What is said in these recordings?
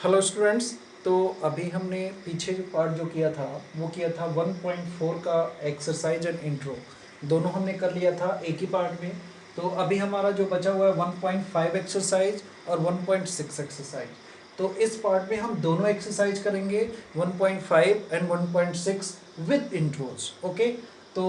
Hello students. तो अभी हमने पीछे जो पार्ट जो किया था वो किया था 1.4 का एक्सरसाइज एंड इंट्रो, दोनों हमने कर लिया था एक ही पार्ट में। तो अभी हमारा जो बचा हुआ है 1.5 एक्सरसाइज और 1.6 एक्सरसाइज। तो इस पार्ट में हम दोनों एक्सरसाइज करेंगे 1.5 एंड 1.6 विद इंट्रोज। ओके, तो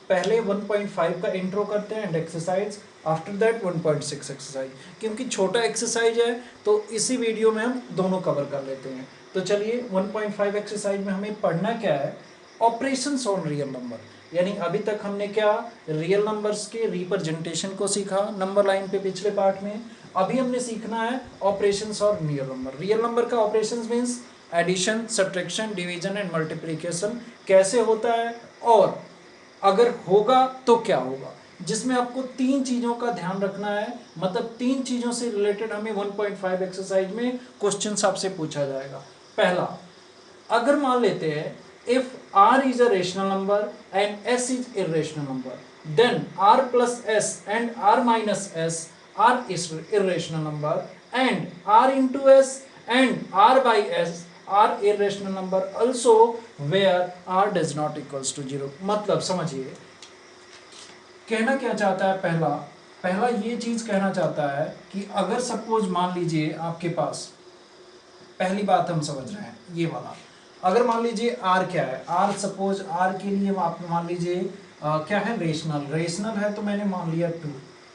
पहले 1.5 का इंट्रो करते हैं and exercise, after that 1.6 exercise. क्योंकि छोटा एक्सरसाइज है तो इसी वीडियो में हम दोनों कवर कर लेते हैं। तो चलिए 1.5 एक्सरसाइज में हमें पढ़ना क्या है, ऑपरेशंस ऑन रियल नंबर। यानी अभी तक हमने क्या रियल नंबर्स के रिप्रेजेंटेशन को सीखा नंबर लाइन पे पिछले पार्ट में। अभी हमने सीखना है ऑपरेशंस और रियल नंबर। रियल नंबर का operations means addition, subtraction, division and multiplication कैसे होता है, और अगर होगा तो क्या होगा, जिसमें आपको तीन चीजों का ध्यान रखना है। मतलब तीन चीजों से रिलेटेड हमें 1.5 एक्सरसाइज में क्वेश्चंस आपसे पूछा जाएगा। पहला, अगर मान लेते हैं if r is a rational number and s is irrational number, then r plus s and r minus s are irrational number and r into s and r by s are irrational number also where r does not equals to 0। मतलब समझिए कहना क्या चाहता है। पहला पहला ये चीज कहना चाहता है कि अगर सपोज मान लीजिए आपके पास, पहली बात हम समझ रहे हैं ये वाला, अगर मान लीजिए r क्या है, r सपोज r के लिए आप मान लीजिए क्या है, रेशनल। रेशनल है तो मैंने मान लिया 2,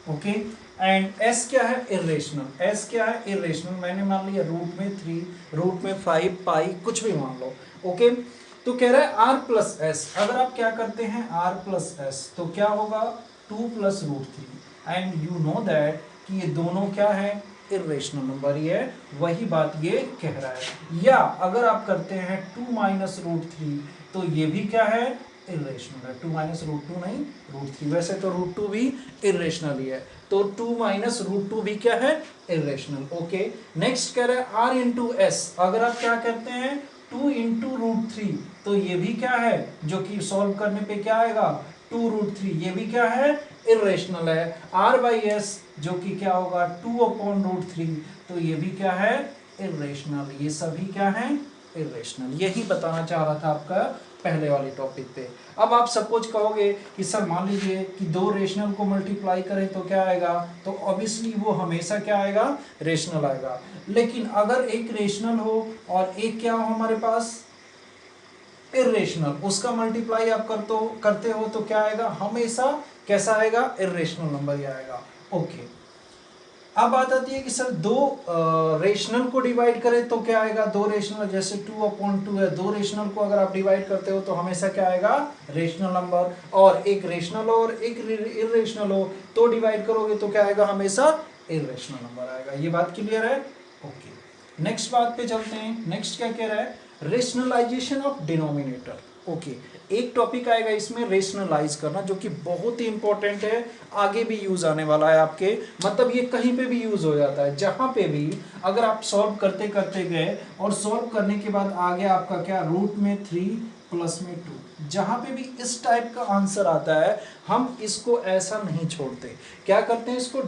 ओके। एंड s क्या है, इरेशनल। s क्या है, इरेशनल, मैंने मान लिया रूट में 3, रूट में 5, पाई, कुछ भी मान लो, ओके। तो कह रहा है r प्लस एस, अगर आप क्या करते हैं r प्लस एस तो क्या होगा 2 plus root 3, and you know that कि ये दोनों क्या है, इरेशनल नंबर ही है। वही बात ये कह रहा है। या अगर आप करते हैं 2 माइनस रूट 3 तो ये भी क्या है, इरेशनल है। 2 माइनस रूट 2 नहीं, रूट 3। वैसे तो रूट 2 भी इरेशनल ही है, तो 2 माइनस रूट 2 भी क्या है, इरेशनल। ओके, नेक्स्ट कह रहा है r इंटू एस, अगर आप क्या करते हैं 2 इंटू रूट 3 तो ये भी क्या है, जो कि सॉल्व करने पे क्या आएगा 2 रूट 3, ये भी क्या है, इरेशनल है। r बाई एस जो कि क्या होगा 2 अपॉन रूट 3, तो ये भी क्या है, इरेशनल। ये सभी क्या है, इरेशनल। यही बताना चाह रहा था आपका पहले वाले टॉपिक पे। अब आप सपोज कहोगे कि सर मान लीजिए कि दो रेशनल को मल्टीप्लाई करें तो क्या आएगा, तो ऑब्वियसली वो हमेशा क्या आएगा, रेशनल आएगा। लेकिन अगर एक रेशनल हो और एक क्या हो हमारे पास, इरेशनल, उसका मल्टीप्लाई आप करते हो तो क्या आएगा, हमेशा कैसा आएगा, इरेशनल नंबर ही आएगा। ओके, अब बात आती है कि सर दो रेशनल को डिवाइड करें तो क्या आएगा, दो रेशनल, जैसे 2 अपॉन 2 है, दो रेशनल को अगर आप डिवाइड करते हो तो हमेशा क्या आएगा, रेशनल नंबर। और एक रेशनल हो और एक इरेशनल हो तो डिवाइड करोगे तो क्या आएगा, हमेशा इरेशनल नंबर आएगा। ये बात क्लियर है। ओके, नेक्स्ट बात पे चलते हैं। नेक्स्ट क्या कह रहा है, रेशनलाइजेशन ऑफ डिनोमिनेटर। ओके, एक टॉपिक आएगा इसमें रेशनलाइज करना, जो कि बहुत ही इंपॉर्टेंट है, आगे भी यूज आने वाला है आपके। मतलब ये कहीं पे भी यूज हो जाता है, जहां पे भी अगर आप सॉल्व करते करते गए और सॉल्व करने के बाद आ गया आपका क्या, रूट में 3 प्लस में 2, जहां पे भी इस टाइप का आंसर आता है हम इसको ऐसा नहीं छोड़ते, क्या करते हैं इसको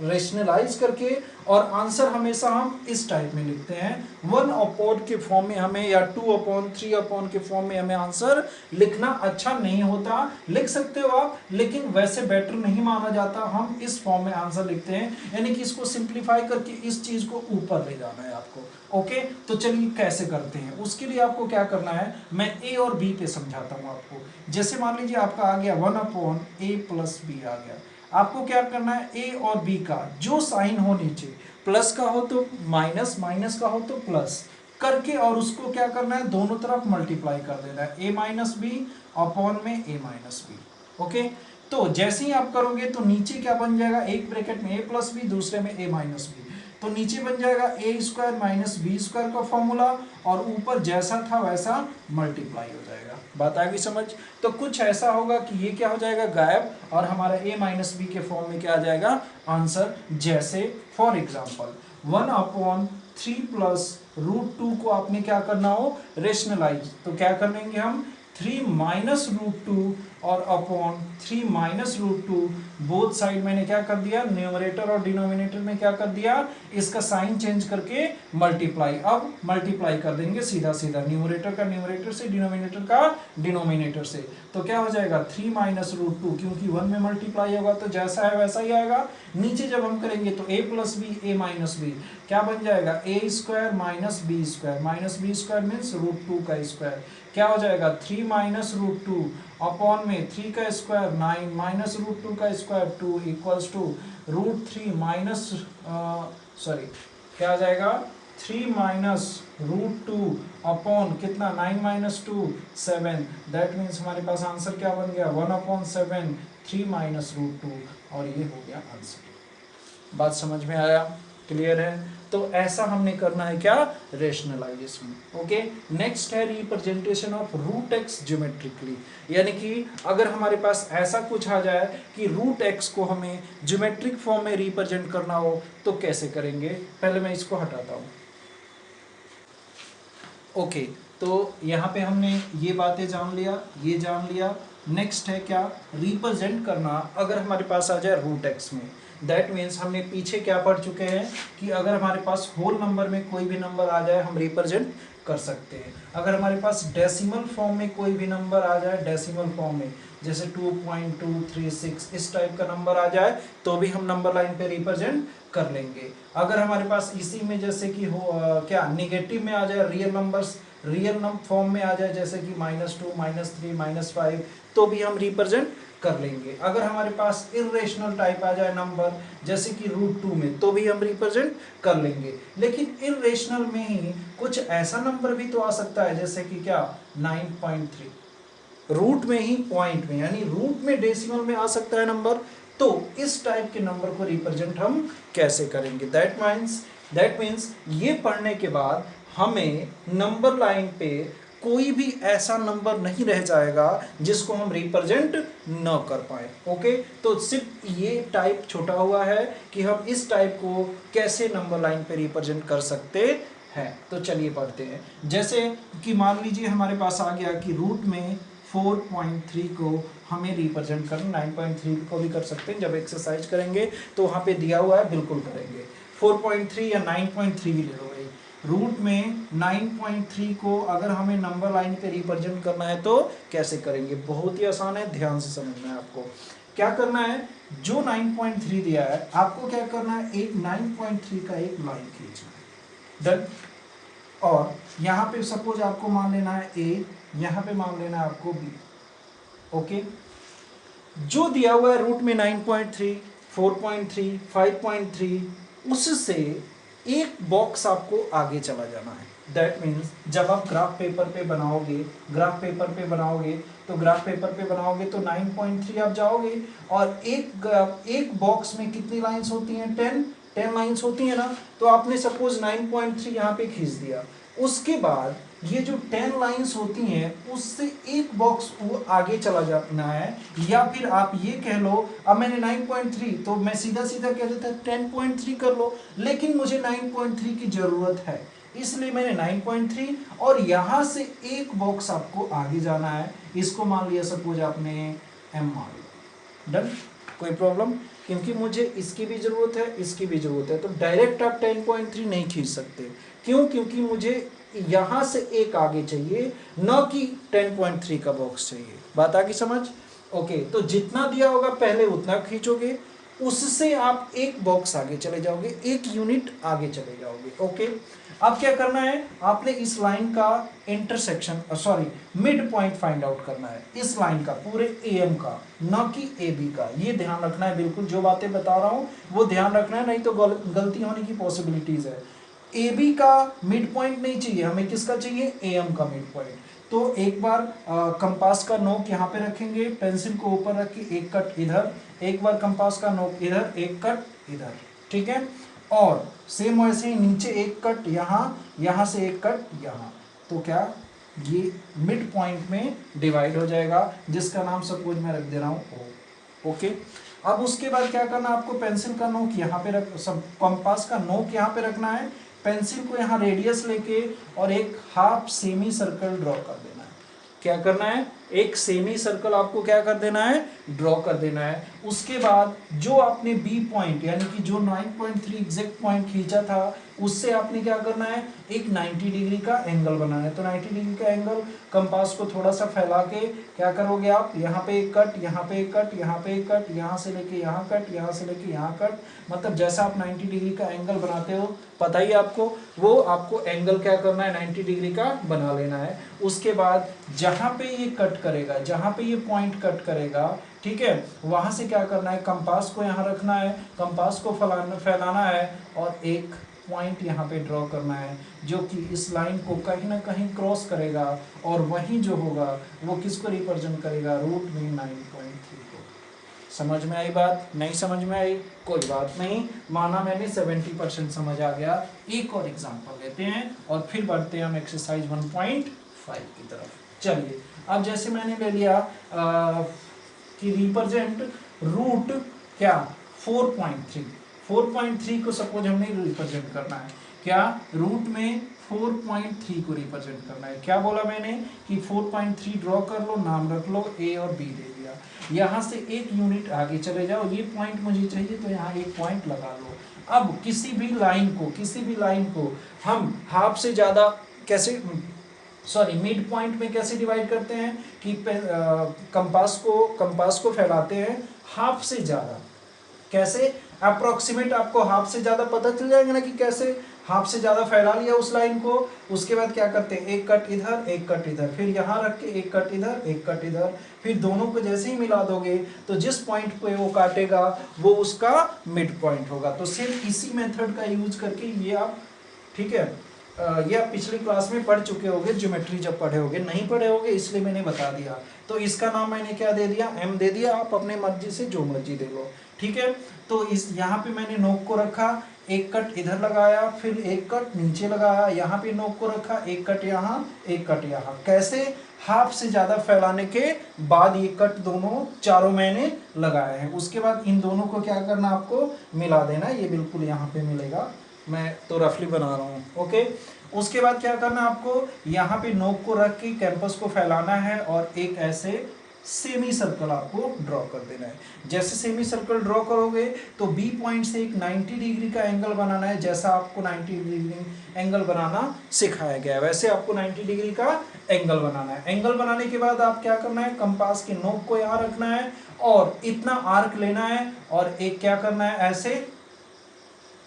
रेशनलाइज करके, और आंसर हमेशा हम इस टाइप में लिखते हैं। 1 अपॉन के फॉर्म में हमें, या 2 अपॉन 3 अपॉन के फॉर्म में हमें आंसर लिखना अच्छा नहीं होता। लिख सकते हो आप, लेकिन वैसे बेटर नहीं माना जाता। हम इस फॉर्म में आंसर लिखते हैं, यानी कि इसको सिंप्लीफाई करके इस चीज को ऊपर ले जाना है आपको। ओके, तो चलिए कैसे करते हैं, उसके लिए आपको क्या करना है, मैं ए और बी पे समझाता हूं आपको। जैसे मान लीजिए आपका आ गया 1 अपॉन ए प्लस बी आ गया, आपको क्या करना है, ए और बी का जो साइन हो नीचे, प्लस का हो तो माइनस, माइनस का हो तो प्लस करके, और उसको क्या करना है, दोनों तरफ मल्टीप्लाई कर देना है, ए माइनस बी अपॉन में ए माइनस बी। ओके, तो जैसे ही आप करोगे तो नीचे क्या बन जाएगा, एक ब्रैकेट में ए प्लस बी, दूसरे में ए माइनस बी, तो नीचे बन जाएगा A square minus B square का फॉर्मूला, और ऊपर जैसा था वैसा मल्टीप्लाई हो जाएगा। बात आ गई समझ। तो कुछ ऐसा होगा कि ये क्या हो जाएगा, गायब, और हमारा ए माइनस बी के फॉर्म में क्या आ जाएगा, आंसर। जैसे for example 1 upon 3 plus root 2 को आपने क्या करना हो, रेशनलाइज, तो क्या करेंगे हम, 3 माइनस रूट 2 और upon 3 minus root two, both side मैंने क्या कर दिया, न्यूमरेटर और डिनोमिनेटर में क्या कर दिया, इसका साइन चेंज करके मल्टीप्लाई, अब मल्टीप्लाई कर देंगे सीधा सीधा, न्यूमरेटर का न्यूमरेटर से, डिनोमिनेटर का डिनोमिनेटर से, तो क्या हो जाएगा 3 माइनस रूट टू, क्योंकि 1 में मल्टीप्लाई होगा तो जैसा है वैसा ही आएगा, नीचे जब हम करेंगे तो a plus B, A minus B, क्या बन जाएगा A square minus B square, minus B square means root two का स्क्वायर, क्या हो जाएगा 3 माइनस रूट टू अपॉन में 3 का स्क्वायर 9 माइनस रूट टू का square 2 equals to root 3 minus sorry क्या आ जाएगा 3 माइनस रूट टू अपॉन कितना 9 माइनस 2 7, दैट मीन्स हमारे पास आंसर क्या बन गया 1 अपॉन 7 3 माइनस रूट टू, और ये हो गया आंसर। बात समझ में आया, क्लियर है? तो ऐसा हमने करना है क्या, रेशनलाइजेशन। ओके, नेक्स्ट है representation of root X geometrically, यानी कि अगर हमारे पास ऐसा कुछ आ जाए कि रूट एक्स को हमें ज्योमेट्रिक फॉर्म में रिप्रेजेंट करना हो तो कैसे करेंगे, पहले मैं इसको हटाता हूँ। ओके, तो यहाँ पे हमने ये बातें जान लिया, ये जान लिया। नेक्स्ट है क्या, रिप्रेजेंट करना अगर हमारे पास आ जाए रूट एक्स में, दैट मीन्स हमने पीछे क्या पढ़ चुके हैं कि अगर हमारे पास होल नंबर में कोई भी नंबर आ जाए हम रिप्रेजेंट कर सकते हैं। अगर हमारे पास डेसिमल फॉर्म में कोई भी नंबर आ जाए, डेसिमल फॉर्म में जैसे 2.236 इस टाइप का नंबर आ जाए तो भी हम नंबर लाइन पे रिप्रेजेंट कर लेंगे। अगर हमारे पास इसी में जैसे कि हो क्या नेगेटिव में आ जाए, real numbers real number form में आ जाए जैसे कि -2 -3 -5 तो भी हम रिप्रेजेंट कर लेंगे। अगर हमारे पास इरेशनल टाइप आ जाए नंबर जैसे कि √2 में तो भी हम रिप्रेजेंट कर लेंगे। लेकिन इरेशनल में ही कुछ ऐसा नंबर भी तो आ सकता है जैसे कि क्या 9.3, रूट में ही पॉइंट में यानी रूट में डेसिमल में आ सकता है नंबर, तो इस टाइप के नंबर को रिप्रेजेंट हम कैसे करेंगे, दैट मीन्स ये पढ़ने के बाद हमें नंबर लाइन पे कोई भी ऐसा नंबर नहीं रह जाएगा जिसको हम रिप्रेजेंट न कर पाए। ओके, तो सिर्फ ये टाइप छोटा हुआ है कि हम इस टाइप को कैसे नंबर लाइन पे रिप्रेजेंट कर सकते हैं। तो चलिए पढ़ते हैं। जैसे कि मान लीजिए हमारे पास आ गया कि रूट में 4.3 को हमें रिप्रेजेंट करना, 9.3 को भी कर सकते हैं, जब एक्सरसाइज करेंगे तो वहाँ पे दिया हुआ है बिल्कुल करेंगे। 4.3 या 9.3 भी ले लो भाई। रूट में 9.3 को अगर हमें नंबर लाइन पे रिप्रेजेंट करना है तो कैसे करेंगे, बहुत ही आसान है, ध्यान से समझना है आपको। क्या करना है, जो 9.3 दिया है आपको क्या करना है, एक 9.3 का एक लाइन खींचना है, डन। और यहाँ पे सपोज आपको मान लेना है ए, यहाँ पे मान लेना है आपको बी। ओके, जो दिया हुआ है रूट में 9.3, 4.3, 5.3 उससे एक बॉक्स आपको आगे चला जाना है। दैट मीन्स जब आप ग्राफ पेपर पे बनाओगे तो ग्राफ पेपर पे बनाओगे तो 9.3 आप जाओगे और एक बॉक्स में कितनी लाइंस होती हैं, 10 लाइंस होती है ना। तो आपने सपोज 9.3 यहाँ पे खींच दिया, उसके बाद ये जो 10 लाइंस होती हैं उससे एक बॉक्स वो आगे चला जाना है, या फिर आप ये कह लो अब मैंने 9.3 तो मैं सीधा सीधा कह देता 10.3 कर लो, लेकिन मुझे 9.3 की जरूरत है इसलिए मैंने 9.3 और यहाँ से एक बॉक्स आपको आगे जाना है। इसको मान लिया सपोज आपने M मान लिया, डन, कोई प्रॉब्लम, क्योंकि मुझे इसकी भी जरूरत है इसकी भी जरूरत है, तो डायरेक्ट आप 10.3 नहीं खींच सकते। क्यों, क्योंकि मुझे यहां से एक आगे चाहिए, न कि 10.3 का बॉक्स चाहिए। बात आ गई समझ? ओके, तो जितना दिया होगा पहले उतना खींचोगे, उससे आप एक बॉक्स आगे चले जाओगे, एक यूनिट आगे चले जाओगे। ओके, अब क्या करना है, आपने इस लाइन का intersection mid point find out करना है, इस लाइन का पूरे एम का, न कि ए बी का। ये ध्यान रखना है, बिल्कुल जो बातें बता रहा हूं वो ध्यान रखना है, नहीं तो गलती होने की पॉसिबिलिटीज है। ए बी का मिड पॉइंट नहीं चाहिए हमें, किसका चाहिए, ए एम का मिड पॉइंट। तो एक बार कंपास का नोक यहाँ पे रखेंगे, पेंसिल को ऊपर रख के एक कट इधर, एक बार कंपास का नोक इधर, एक कट इधर, ठीक है। और सेम वैसे ही नीचे एक कट यहाँ, यहाँ से एक कट यहाँ, तो क्या ये मिड पॉइंट में डिवाइड हो जाएगा, जिसका नाम सपोज मैं रख दे रहा हूँ ओ। ओके, अब उसके बाद क्या करना, आपको पेंसिल का नोक यहाँ पे रख, सब कंपास का नोक यहाँ पे रखना है, पेंसिल को यहाँ रेडियस लेके और एक हाफ सेमी सर्कल ड्रॉ कर देना है। क्या करना है, एक सेमी सर्कल आपको क्या कर देना है, ड्रॉ कर देना है। उसके बाद जो आपने बी पॉइंट यानी कि जो 9.3 एग्जैक्ट पॉइंट खींचा था उससे आपने क्या करना है, एक 90 डिग्री का एंगल बनाना है। तो 90 डिग्री का एंगल, कंपास को थोड़ा सा फैला के क्या करोगे आप, यहाँ पे एक कट, यहाँ पे एक कट, यहाँ पे एक कट, यहाँ से लेके यहाँ कट, यहाँ से लेके यहाँ कट, मतलब जैसा आप 90 डिग्री का एंगल बनाते हो पता ही आपको, वो आपको एंगल क्या करना है, 90 डिग्री का बना लेना है। उसके बाद जहाँ पे ये कट करेगा, जहाँ पे ये पॉइंट कट करेगा, ठीक है, वहां से क्या करना है, कंपास को यहाँ रखना है, कंपास को फैलाना है और एक पॉइंट यहाँ पे ड्रॉ करना है जो कि इस लाइन को कहीं ना कहीं क्रॉस करेगा और वहीं जो होगा वो किसको रिप्रेजेंट करेगा, रूट मीन 9.3 को। समझ में आई बात, नहीं समझ में आई कोई बात नहीं, माना मैंने 70% समझ आ गया। एक और एग्जांपल लेते हैं और फिर बढ़ते हैं हम एक्सरसाइज 1.5 की तरफ। चलिए, अब जैसे मैंने ले लिया कि रिप्रेजेंट रूट क्या 4.3 को सपोज हमने रिप्रेजेंट करना है, क्या रूट में 4.3 को रिप्रेजेंट करना है। क्या बोला मैंने कि 4.3 ड्रॉ कर लो, नाम रख लो, ए और बी दे दिया, यहाँ से एक यूनिट आगे चले जाओ, ये पॉइंट मुझे चाहिए तो यहाँ एक पॉइंट लगा लो। अब किसी भी लाइन को हम हाफ से ज्यादा कैसे, सॉरी मिड पॉइंट में कैसे डिवाइड करते हैं कि कंपास को फैलाते हैं हाफ से ज्यादा, कैसे अप्रोक्सीमेट आपको हाफ से ज्यादा पता चल जाएगा ना कि कैसे हाफ से ज्यादा फैला लिया उस लाइन को। उसके बाद क्या करते हैं, एक कट इधर एक कट इधर, फिर यहाँ रख के एक कट इधर एक कट इधर, फिर दोनों को जैसे ही मिला दोगे तो जिस पॉइंट पे वो काटेगा वो उसका मिड पॉइंट होगा। तो सिर्फ इसी मेथड का यूज करके ये आप, ठीक है, ये आप पिछली क्लास में पढ़ चुके होगे, ज्योमेट्री जब पढ़े होगे, नहीं पढ़े होगे इसलिए मैंने बता दिया। तो इसका नाम मैंने क्या दे दिया, एम दे दिया, आप अपने मर्जी से जो मर्जी दे लो, ठीक है। तो इस यहाँ पे मैंने नोक को रखा, एक कट इधर लगाया, फिर एक कट नीचे लगाया, यहाँ पे नोक को रखा, एक कट यहाँ एक कट यहाँ, कैसे हाफ से ज्यादा फैलाने के बाद ये कट दोनों चारों मैंने लगाए हैं। उसके बाद इन दोनों को क्या करना, आपको मिला देना, ये बिल्कुल यहाँ पे मिलेगा, मैं तो रफली बना रहा हूँ, ओके। उसके बाद क्या करना आपको, यहाँ पे नोक को रख के कैंपस को फैलाना है और एक ऐसे सेमी सर्कल आपको ड्रॉ कर देना है। जैसे सेमी सर्कल ड्रॉ करोगे तो बी पॉइंट से एक 90 डिग्री का एंगल बनाना है, जैसा आपको 90 डिग्री एंगल बनाना सिखाया गया है वैसे आपको 90 डिग्री का एंगल बनाना है। एंगल बनाने के बाद आप क्या करना है, कंपास के नोक को यहाँ रखना है और इतना आर्क लेना है और एक क्या करना है, ऐसे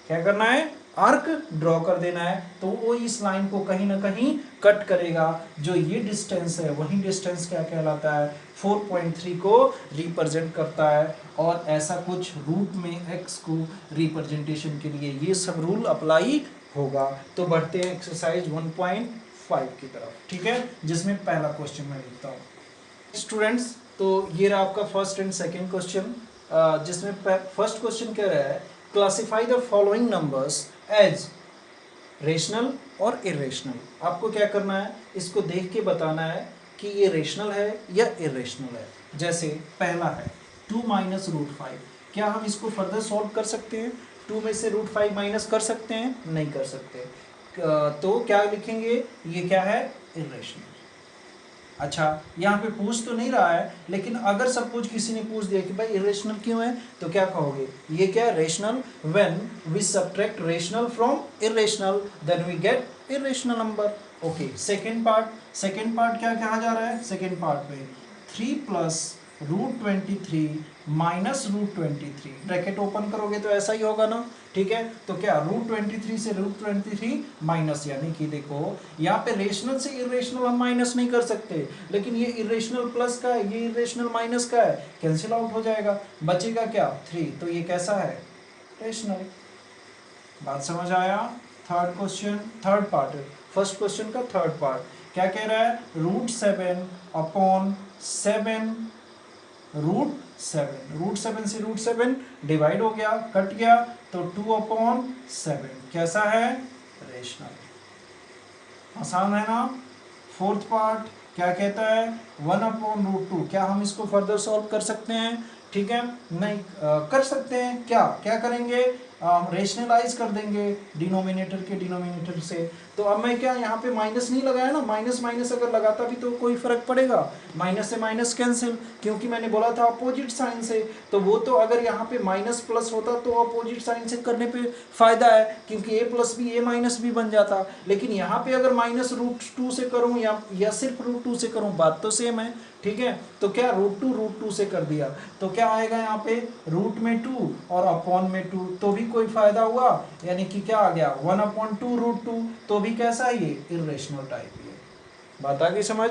क्या करना है, आर्क ड्रॉ कर देना है। तो वो इस लाइन को कहीं ना कहीं कट करेगा, जो ये डिस्टेंस है वही डिस्टेंस क्या कहलाता है, 4.3 को रिप्रेजेंट करता है। और ऐसा कुछ रूट में एक्स को रिप्रेजेंटेशन के लिए ये सब रूल अप्लाई होगा। तो बढ़ते हैं एक्सरसाइज 1.5 की तरफ, ठीक है, जिसमें पहला क्वेश्चन मैं लिखता हूँ स्टूडेंट्स। तो ये रहा आपका फर्स्ट एंड सेकेंड क्वेश्चन, जिसमें फर्स्ट क्वेश्चन कह रहा है classify the following numbers as rational और इरेशनल। आपको क्या करना है, इसको देख के बताना है कि ये रेशनल है या इरेशनल है। जैसे पहला है 2 माइनस रूट 5, क्या हम इसको फर्दर सॉल्व कर सकते हैं, 2 में से रूट 5 माइनस कर सकते हैं, नहीं कर सकते। तो क्या लिखेंगे, ये क्या है, इरेशनल। अच्छा, यहाँ पे पूछ तो नहीं रहा है, लेकिन अगर सपोज किसी ने पूछ दिया कि भाई इरेशनल क्यों है, तो क्या कहोगे, ये क्या है, rational. When we subtract rational from irrational then we get irrational number. Okay, second part क्या कहा जा रहा है, सेकंड पार्ट में 3 plus root 23 minus root 23, bracket open करोगे तो ऐसा ही होगा ना, ठीक है। तो क्या रूट 23 से रूट 23 माइनस, यानी कि देखो यहाँ पे रेशनल से इरेशनल हम माइनस नहीं कर सकते, लेकिन ये इरेशनल प्लस का है, ये इरेशनल माइनस का है, कैंसिल आउट हो जाएगा, बचेगा क्या 3, तो ये कैसा है, रेशनल। बात समझ आया। Third question, third part, first question का थर्ड पार्ट क्या कह रहा है, रूट 7 अपॉन 7 रूट 7 से रूट 7 डिवाइड हो गया, कट गया, तो 2/7 कैसा है, रेशनल। आसान है ना। फोर्थ पार्ट क्या कहता है, 1/√2, क्या हम इसको फर्दर सॉल्व कर सकते हैं, ठीक है, नहीं कर सकते हैं। क्या क्या करेंगे, रेशनलाइज कर देंगे डिनोमिनेटर के डिनोमिनेटर से। तो अब मैं क्या यहाँ पे माइनस नहीं लगाया ना, माइनस माइनस अगर लगाता भी तो कोई फर्क पड़ेगा, माइनस से माइनस कैंसिल, क्योंकि मैंने बोला था अपोजिट साइन से। तो वो तो अगर यहाँ पे माइनस प्लस होता तो अपोजिट साइन से करने पे फायदा है, क्योंकि ए प्लस भी ए माइनस भी बन जाता। लेकिन यहाँ पे अगर माइनस √2 से करूँ या सिर्फ √2 से करूँ, बात तो सेम है, ठीक है। तो क्या √2 से कर दिया, तो क्या आएगा यहाँ पे रूट में 2 और अपॉन में 2, तो भी कोई फायदा हुआ, यानी कि क्या आ गया 1/2 √2, तो भी कैसा है ये इर्रेशनल टाइप है। बात आ गई समझ।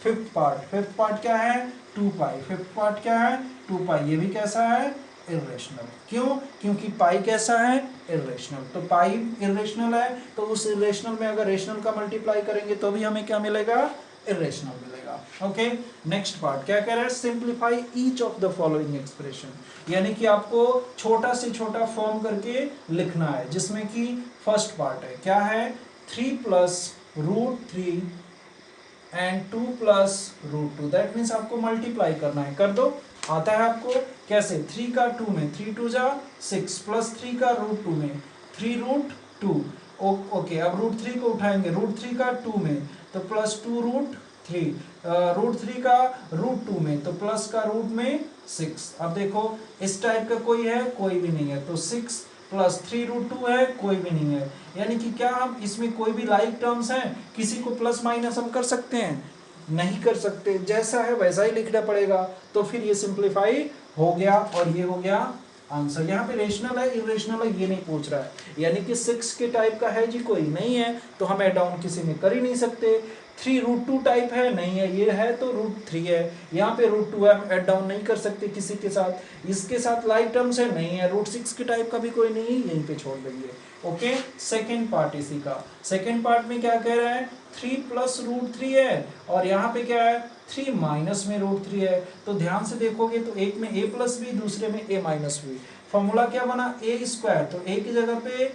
फिफ्थ पार्ट क्या है 2π, फिफ्थ पार्ट क्या है 2π, ये भी कैसा है इर्रेशनल। क्यों, क्योंकि पाई कैसा है इर्रेशनल, तो पाई इर्रेशनल है, तो उस इर्रेशनल में अगर रेशनल का मल्टीप्लाई करेंगे तो भी हमें क्या मिलेगा इर्रेशनल मिलेगा। ओके, नेक्स्ट पार्ट क्या कह रहा है, simplify each of the following expression, यानी कि आपको छोटा से छोटा फॉर्म करके लिखना है, जिसमें कि फर्स्ट पार्ट है क्या है 3 + √3 एंड 2 + √2, दैट मीन्स आपको मल्टीप्लाई करना है, कर दो। आता है आपको कैसे, 3 का 2 में 3 2 जा 6 प्लस 3 का √2 में 3√2। ओके, अब √3 को उठाएंगे, √3 का 2 में तो प्लस 2√3, √3 का √2 में तो प्लस का रूट में 6। अब देखो इस टाइप का कोई है, कोई भी नहीं है, तो 6 + 3√2 है, कोई भी नहीं है, यानी कि क्या हम इसमें कोई भी लाइक टर्म्स हैं, किसी को प्लस माइनस हम कर सकते हैं, नहीं कर सकते, जैसा है वैसा ही लिखना पड़ेगा। तो फिर ये सिंप्लीफाई हो गया और ये हो गया आंसर। यहाँ पे रेशनल है इरेशनल है ये नहीं पूछ रहा है, यानी कि 6 के टाइप का है जी कोई नहीं है, तो हम ऐड डाउन किसी में कर ही नहीं सकते। 3√2 टाइप है, नहीं है, ये है तो √3 है, यहाँ पे √2 है, हम ऐड डाउन नहीं कर सकते किसी के साथ, इसके साथ लाइक टर्म्स है, नहीं है, √6 के टाइप का भी कोई नहीं है, यहीं पे छोड़ देंगे। ओके, सेकेंड पार्ट इसी का, सेकेंड पार्ट में क्या कह रहा है 3 + √3 है, और यहाँ पे क्या है 3 माइनस में √3 है। तो ध्यान से देखोगे तो एक में a+b, दूसरे में a-b, फॉर्मूला क्या बना a², तो a की जगह पे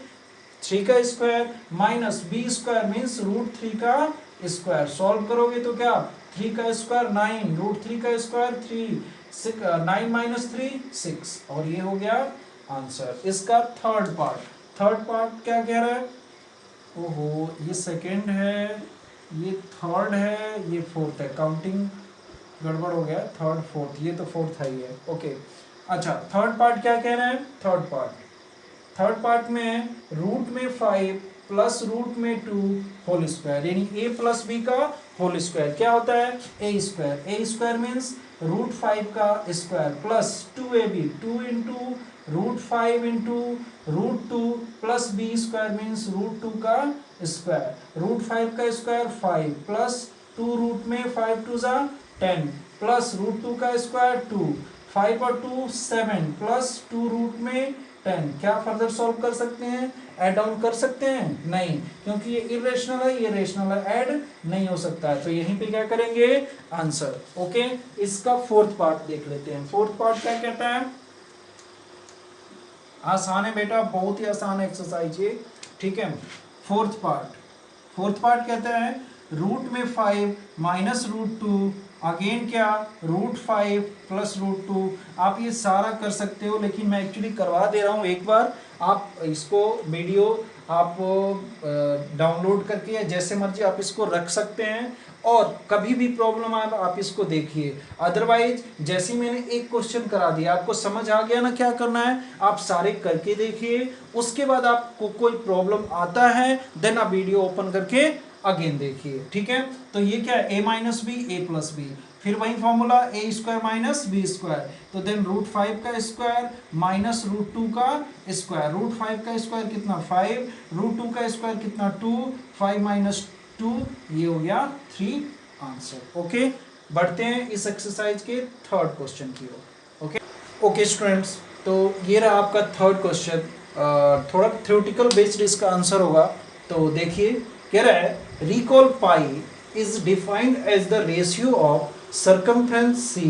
3 का स्क्वायर माइनस b² मीन्स √3 का स्क्वायर, सॉल्व करोगे तो क्या 3 का स्क्वायर 9, √3 का स्क्वायर 3, 9 - 3 6, और ये हो गया आंसर। इसका थर्ड पार्ट क्या कह रहा है, ओहो ये सेकेंड है, ये थर्ड है, ये फोर्थ है, काउंटिंग गड़बड़ हो गया, थर्ड फोर्थ, ये तो फोर्थ है ही है। ओके, अच्छा थर्ड पार्ट क्या कह रहा है, थर्ड पार्ट में रूट में 5 प्लस रूट में 2 होल स्क्वायर, यानी a + b का होल स्क्वायर क्या होता है a² मीन्स √5 का square plus 2ab, 2 × √5 × √2 plus b² means √2 का स्क्वायर, √5 का स्क्वायर 5 प्लस 2 रूट में 5 2 जा 10 प्लस √2 का स्क्वायर 2, 5 और 2 7 प्लस 2 रूट में 10। क्या फर्दर सॉल्व कर सकते हैं, ऐड डाउन कर सकते हैं, नहीं, क्योंकि ये इरेशनल है, ये रेशनल है, ऐड नहीं हो सकता है, तो यहीं पे क्या करेंगे आंसर। ओके, इसका फोर्थ पार्ट देख लेते हैं, फोर्थ पार्ट क्या कहता है, आसान है बेटा, बहुत ही आसान एक्सरसाइज ये, ठीक है। फोर्थ पार्ट कहता है रूट में 5 माइनस √2, अगेन क्या √5 प्लस √2, आप ये सारा कर सकते हो, लेकिन मैं एक्चुअली करवा दे रहा हूँ एक बार, आप इसको वीडियो आप डाउनलोड करके या जैसे मर्जी आप इसको रख सकते हैं, और कभी भी प्रॉब्लम आए आप इसको देखिए, अदरवाइज जैसे मैंने एक क्वेश्चन करा दिया आपको समझ आ गया ना क्या करना है, आप सारे करके देखिए, उसके बाद आपको कोई प्रॉब्लम आता है देन आप वीडियो ओपन करके अगेन देखिए, ठीक है। तो ये क्या है a - b a + b, फिर वही फॉर्मूला a² - b², तो देन √5 का स्क्वायर माइनस √2 का स्क्वायर, √5 का स्क्वायर कितना 5, √2 का स्क्वायर कितना 2, 5 - 2, ये हो गया 3 आंसर। ओके, बढ़ते हैं इस एक्सरसाइज के थर्ड क्वेश्चन की ओर। ओके स्टूडेंट्स, तो ये रहा आपका थर्ड क्वेश्चन, थोड़ा थ्योरेटिकल बेस्ड इसका आंसर होगा। तो देखिए कह रहा है recall pi is defined as the ratio of circumference c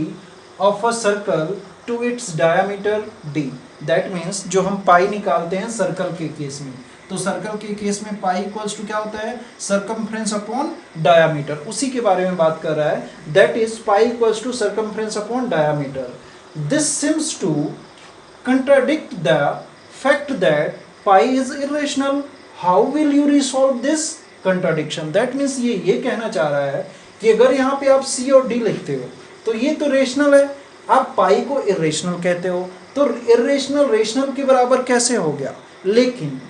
of a circle to its diameter d, that means जो हम पाई निकालते हैं सर्कल के केस में, तो सर्कल के केस में पाई इक्वल्स टू क्या होता है सर्कमफ्रेंस अपॉन डायमीटर, उसी के बारे में बात कर रहा है, that is pi equals to circumference upon diameter. This seems to contradict the fact that pi is irrational, how will you resolve this contradiction? That means ये कहना चाह रहा है कि अगर यहाँ पे आप C और D लिखते हो तो ये तो रेशनल है, आप पाई को इरेशनल कहते हो, तो इरेशनल रेशनल के बराबर कैसे हो गया? लेकिन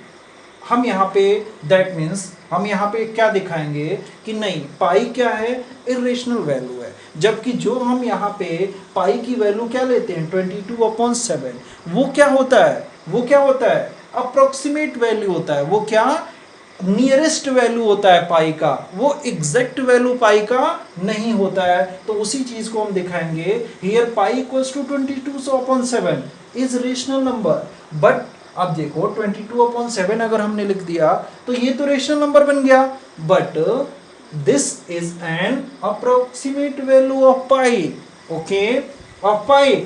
हम यहाँ पे दैट मीन्स हम यहाँ पे क्या दिखाएंगे कि नहीं, पाई क्या है, इरेशनल वैल्यू है, जबकि जो हम यहाँ पे पाई की वैल्यू क्या लेते हैं 22/7, वो क्या होता है, वो क्या होता है, अप्रोक्सीमेट वैल्यू होता है, वो क्या, नियरेस्ट वैल्यू होता है पाई का, वो एग्जैक्ट वैल्यू पाई का नहीं होता है। तो उसी चीज को हम दिखाएंगे here pi equals to 22/7 is rational number, but अब देखो 22/7 अगर हमने लिख दिया तो ये तो रेशनल नंबर बन गया, but this is an approximate value of pi, okay, of pi.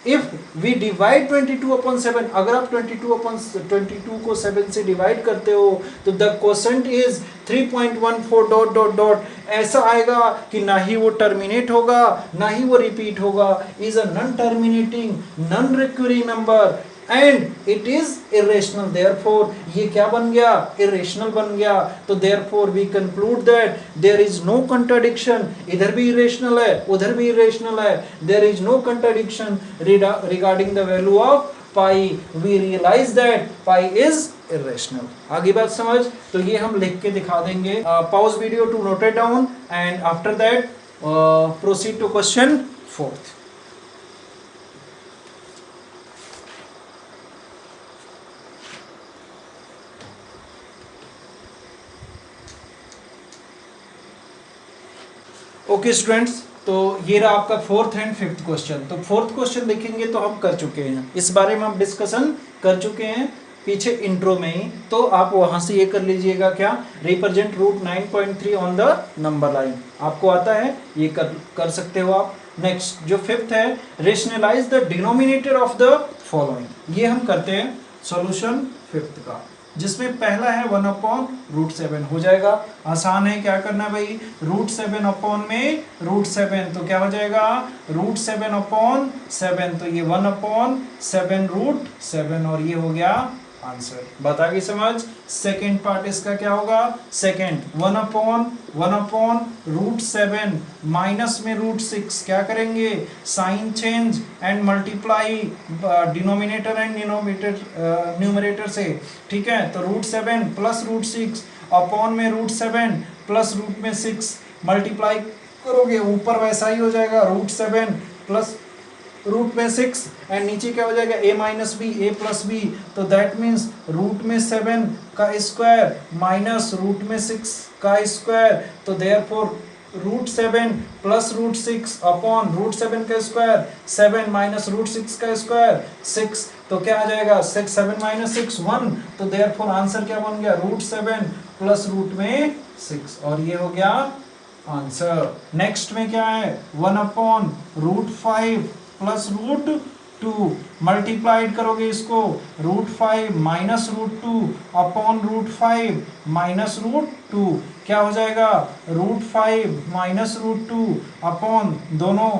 If we divide 22/7, अगर आप 22 को 7 से डिवाइड करते हो तो the quotient is 3.14 dot dot dot, ऐसा आएगा कि ना ही वो टर्मिनेट होगा ना ही वो रिपीट होगा, is a non terminating non recurring number and it is irrational, therefore ये क्या बन गया, इरेशनल बन गया। तो therefore we conclude that there is no contradiction, इधर भी इरेशनल है उधर भी इरेशनल है, there is no contradiction regarding the value of pi, we realize that pi is irrational. आगे बात समझ, तो ये हम लिख के दिखा देंगे, pause video to note it down and after that proceed to question 4th। Okay students, तो ये रहा आपका 4th एंड 5th क्वेश्चन। तो 4th क्वेश्चन देखेंगे तो हम कर चुके हैं, इस बारे में हम डिस्कशन कर चुके हैं पीछे इंट्रो में ही, तो आप वहां से ये कर लीजिएगा, क्या, represent root 9.3 on the number line, आपको आता है, ये कर सकते हो आप। नेक्स्ट जो 5th है, rationalize the denominator of the following, ये हम करते हैं सॉल्यूशन 5th का, जिसमें पहला है 1/√7 हो जाएगा, आसान है, क्या करना भाई, √7 अपॉन में √7, तो क्या हो जाएगा √7/7, तो ये 1/7 और ये हो गया आंसर। बात आ गई समझ। सेकेंड पार्ट इसका क्या होगा, सेकेंड 1/√7 माइनस में √6, क्या करेंगे, sign change and multiply denominator and numerator से, ठीक है। तो √7 प्लस √6 अपॉन में √7 प्लस रूट में 6 मल्टीप्लाई करोगे, ऊपर वैसा ही हो जाएगा √7 प्लस रूट में 6 एंड नीचे क्या हो जाएगा a minus B, a plus B, तो दैट मीन्स रूट में 7 का स्क्वायर माइनस रूट में 6 का स्क्वायर, तो देयरफॉर √7 प्लस √6 अपॉन √7 का स्क्वायर 7 माइनस √6 का स्क्वायर 6, तो क्या आ जाएगा 7 माइनस 6 1, तो देयरफॉर आंसर क्या बन गया √7 प्लस रूट में 6, और ये हो गया आंसर। नेक्स्ट में क्या है 1/√5 प्लस √2, मल्टीप्लाइड करोगे इसको √5 माइनस √2 अपॉन √5 माइनस √2, क्या हो जाएगा √5 माइनस √2 अपॉन दोनों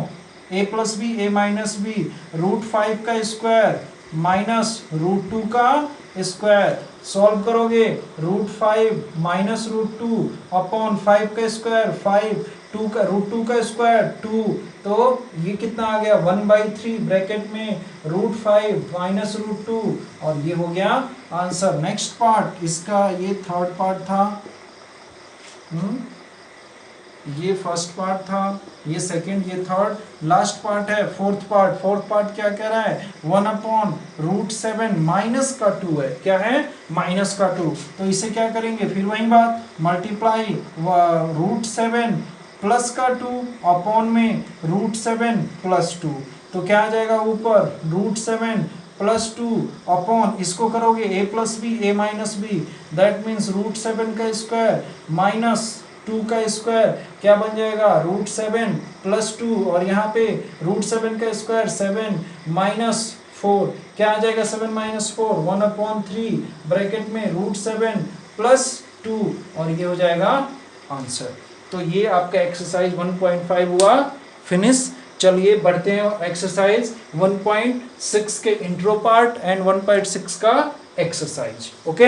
a plus B a minus B, √5 का स्क्वायर माइनस √2 का स्क्वायर, सॉल्व करोगे √5 माइनस √2 अपॉन 5 का स्क्वायर 5, 2 का √2 का स्क्वायर 2, तो ये कितना आ गया 1/3 ब्रैकेट में √5 माइनस √2, और ये हो गया आंसर। नेक्स्ट पार्ट इसका, ये थर्ड पार्ट था, ये फर्स्ट पार्ट था, ये सेकंड, ये थर्ड, लास्ट पार्ट है फोर्थ पार्ट। फोर्थ पार्ट क्या कह रहा है 1/√7 माइनस का 2 है, क्या है माइनस का 2, तो इसे क्या करेंगे फिर वही बात, मल्टीप्लाई √7 प्लस का 2 अपॉन में √7 प्लस 2, तो क्या आ जाएगा ऊपर √7 प्लस 2 अपॉन, इसको करोगे a plus B a minus B, that means √7 का स्क्वायर माइनस 2 का स्क्वायर, क्या बन जाएगा √7 प्लस 2, और यहाँ पे √7 का स्क्वायर 7 माइनस 4, क्या आ जाएगा 7 माइनस 4 1/3 ब्रैकेट में √7 प्लस 2, और ये हो जाएगा आंसर। तो ये आपका एक्सरसाइज 1.5 हुआ फिनिश। चलिए बढ़ते हैं एक्सरसाइज 1.6 के इंट्रो पार्ट एंड 1.6 का एक्सरसाइज। ओके,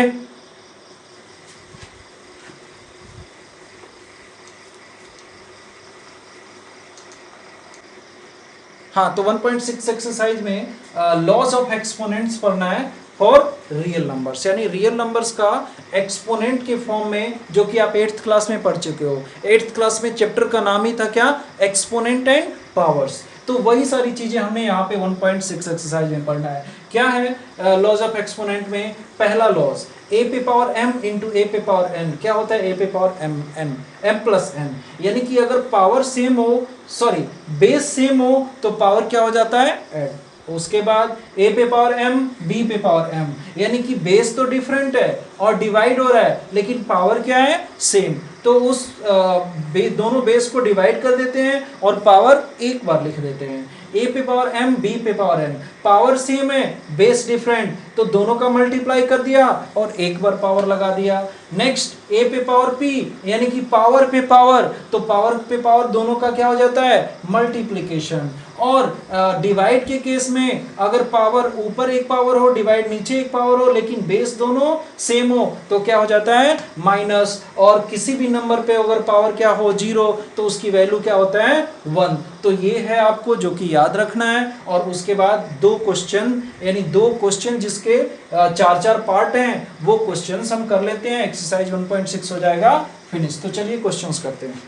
हाँ, तो 1.6 एक्सरसाइज में लॉस ऑफ एक्सपोनेंट्स पढ़ना है फॉर रियल नंबर्स, यानी रियल नंबर्स का एक्सपोनेंट के फॉर्म में, जो कि आप 8th क्लास में पढ़ चुके हो। 8th क्लास में चैप्टर का नाम ही था क्या, एक्सपोनेंट एंड पावर्स। तो वही सारी चीजें हमने यहाँ पे 1.6 एक्सरसाइज में पढ़ना है। क्या है लॉज ऑफ एक्सपोनेंट में? पहला लॉज ए पे पावर एम इंटू ए पे पावर एन। क्या होता है? ए पे power M N, M plus N. यानी कि अगर पावर सेम हो, सॉरी बेस सेम हो, तो पावर क्या हो जाता है? ऐड। उसके बाद a पे पावर m b पे पावर m, यानी कि बेस तो डिफरेंट है और डिवाइड हो रहा है, लेकिन पावर क्या है? सेम। तो उस दोनों बेस को डिवाइड कर देते हैं और पावर एक बार लिख देते हैं। a पे पावर m b पे पावर n, पावर सेम है बेस डिफरेंट, तो दोनों का मल्टीप्लाई कर दिया और एक बार पावर लगा दिया। नेक्स्ट a पे पावर p, यानी कि पावर पे पावर, तो पावर पे पावर दोनों का क्या हो जाता है? मल्टीप्लिकेशन। और डिवाइड के केस में अगर पावर ऊपर एक पावर हो, डिवाइड नीचे एक पावर हो, लेकिन बेस दोनों सेम हो, तो क्या हो जाता है? माइनस। और किसी भी नंबर पे अगर पावर क्या हो? 0, तो उसकी वैल्यू क्या होता है? 1। तो ये है आपको जो कि याद रखना है। और उसके बाद 2 क्वेश्चन, यानी 2 क्वेश्चन जिसके 4-4 पार्ट हैं, वो क्वेश्चन हम कर लेते हैं। एक्सरसाइज 1.6 हो जाएगा फिनिश। तो चलिए क्वेश्चंस करते हैं।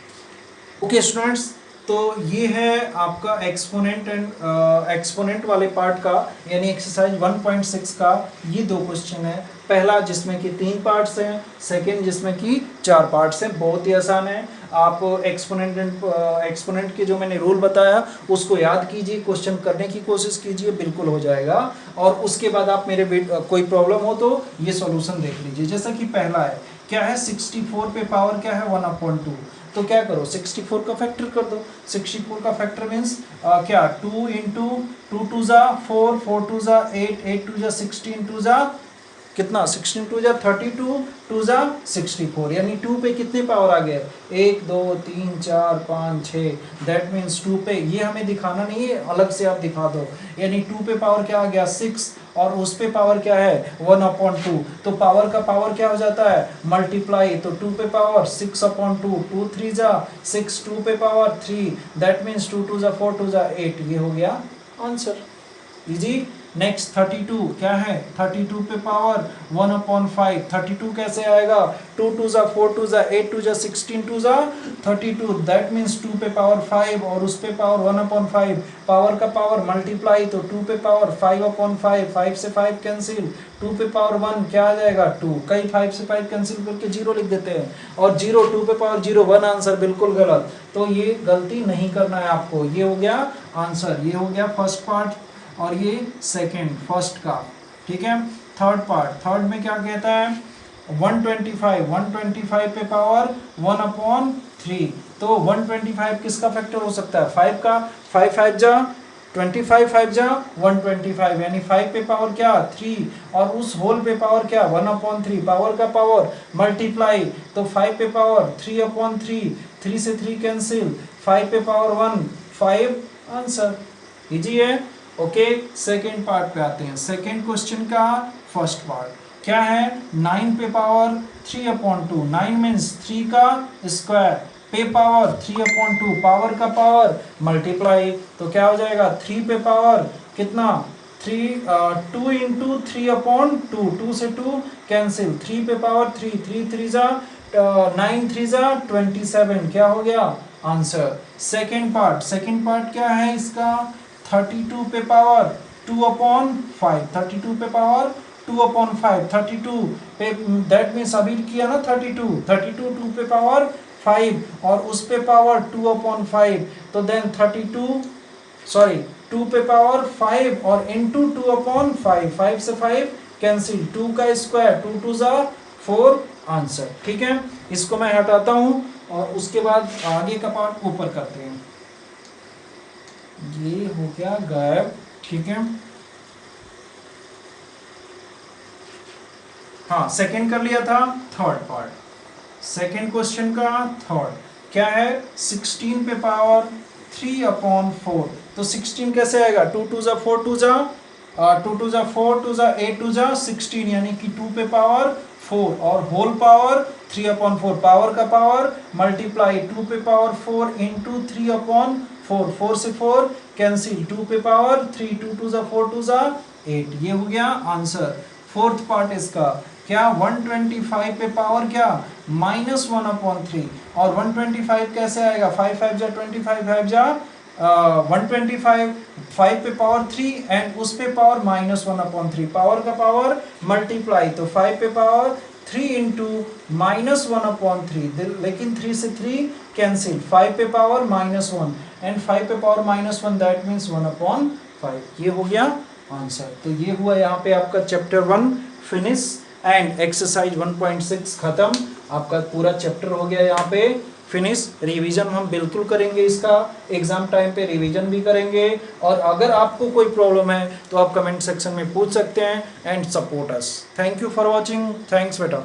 ओके स्टूडेंट्स, तो ये है आपका एक्सपोनेंट एंड एक्सपोनेंट वाले पार्ट का, यानी एक्सरसाइज 1.6 का ये 2 क्वेश्चन है। पहला जिसमें कि 3 पार्ट्स हैं, सेकंड जिसमें कि 4 पार्ट्स हैं। बहुत ही आसान है। आप एक्सपोनेंट एंड एक्सपोनेंट के जो मैंने रूल बताया उसको याद कीजिए, क्वेश्चन करने की कोशिश कीजिए, बिल्कुल हो जाएगा। और उसके बाद आप मेरे कोई प्रॉब्लम हो तो ये सॉल्यूशन देख लीजिए। जैसा कि पहला है, क्या है? 64 पे पावर क्या है? 1/2। तो क्या करो? 64 का फैक्टर कर दो। 64 का फैक्टर मीन्स क्या? 2 इंटू 2 2 जा 4, 4 2 जा 8, 8 2 जा 16, 2 जा कितना? 16 2 जा 32, 2 जा 64, यानी 2 पे कितने पावर आ गए? 1 2 3 4 5 6। दैट मीन्स 2 पे, ये हमें दिखाना नहीं है, अलग से आप दिखा दो। यानी 2 पे पावर क्या आ गया? 6, और उस पे पावर क्या है? 1/2। तो पावर का पावर क्या हो जाता है? मल्टीप्लाई। तो 2 पे पावर 6/2, 2 3 जा 6, 2 पे पावर 3, दैट मीन्स 2 2 जा 4, 2 जा 8। ये हो गया आंसर। इजी। नेक्स्ट 32 क्या है? 32 पे पावर 1/5। 32 कैसे आएगा? 2 2 जा 4, 2 जा 8, 2 जा 16, 2 जा 32। दैट मीन्स 2 पे पावर 5 और उस पे पावर 1/5। पावर का पावर मल्टीप्लाई, तो 2 पे पावर 5/5, 5 से 5 कैंसिल, 2 पे पावर 1 क्या आ जाएगा? 2। कई 5 से 5 कैंसिल करके 0 लिख देते हैं, और 0 2 पे पावर 0 1 आंसर, बिल्कुल गलत। तो ये गलती नहीं करना है आपको। ये हो गया आंसर, ये हो गया फर्स्ट पार्ट, और ये सेकंड फर्स्ट का। ठीक है। थर्ड पार्ट, थर्ड में क्या कहता है? 125 पे पावर 1/3। तो 125 किसका फैक्टर हो सकता है? 5 का। 5 5 जा 25, 5 जा 125, यानी 5 पे पावर क्या? 3, और उस होल पे पावर क्या? 1/3। पावर का पावर मल्टीप्लाई, तो 5 पे पावर 3/3, 3 से 3 कैंसिल, 5 पे पावर 1 5 आंसर। इजी है। ओके, सेकेंड पार्ट पे आते हैं। सेकेंड क्वेश्चन का फर्स्ट पार्ट क्या है? 9 पे पावर 3/2। 9 मीन्स 3 का स्क्वायर, पे पावर 3/2, पावर का पावर मल्टीप्लाई, तो क्या हो जाएगा? 3 पे पावर कितना? 3 2 इंटू 3/2, 2 से 2 कैंसिल, 3 पे पावर 3, 3 3 जा 9 3 जा 27। क्या हो गया? Answer. Second part, second part क्या है इसका? 32 पे पावर 2/5, 32 पे पावर 2/5, 32 पे, दैट मीन्स अभी किया ना 32 2 पे पावर 5 और उस पे पावर 2/5, तो देन 2 पे पावर 5 और इंटू 2/5, 5 से 5 कैंसिल, 2 का स्क्वायर 2 2 जा 4 आंसर। ठीक है, इसको मैं हटाता हूं और उसके बाद आगे का पार्ट ऊपर करते हैं। ये हो गया गायब। ठीक है, हाँ सेकंड कर लिया था। थर्ड पार्ट, सेकंड क्वेश्चन का थर्ड क्या है? 16 पे पावर 3/4। तो 16 कैसे आएगा, 2 2 जा 4 2 जा 2 2 जा 4 2 जा 8 2 जा 16, यानी कि 2 पे पावर 4 और होल पावर 3/4, पावर का पावर मल्टीप्लाई 2 पे पावर 4 इंटू 3/4, 4 से 4 कैंसिल, 2 पे पावर 3, 2 2 जा 4 2 जा 8। ये हो गया आंसर। फोर्थ पार्ट इसका क्या, 125 पे पावर क्या -1/3, और 125 कैसे आएगा, 5 5 जा 25 5 जा 125, 5 पे पावर 3 एंड उस पे पावर -1/3, पावर का पावर मल्टीप्लाई, तो 5 पे पावर 3 इंटू -1/3, लेकिन 3 से 3 कैंसिल, 5 पे पावर -1 एंड 5 पे पावर -1, दैट मीन्स 1/5। ये हो गया आंसर। तो ये हुआ यहाँ पे आपका चैप्टर 1 फिनिश एंड एक्सरसाइज 1.6 खत्म, आपका पूरा चैप्टर हो गया यहाँ पे फिनिश। रिवीजन हम बिल्कुल करेंगे, इसका एग्जाम टाइम पे रिवीजन भी करेंगे, और अगर आपको कोई प्रॉब्लम है तो आप कमेंट सेक्शन में पूछ सकते हैं and support us. Thank you for watching, thanks बेटा।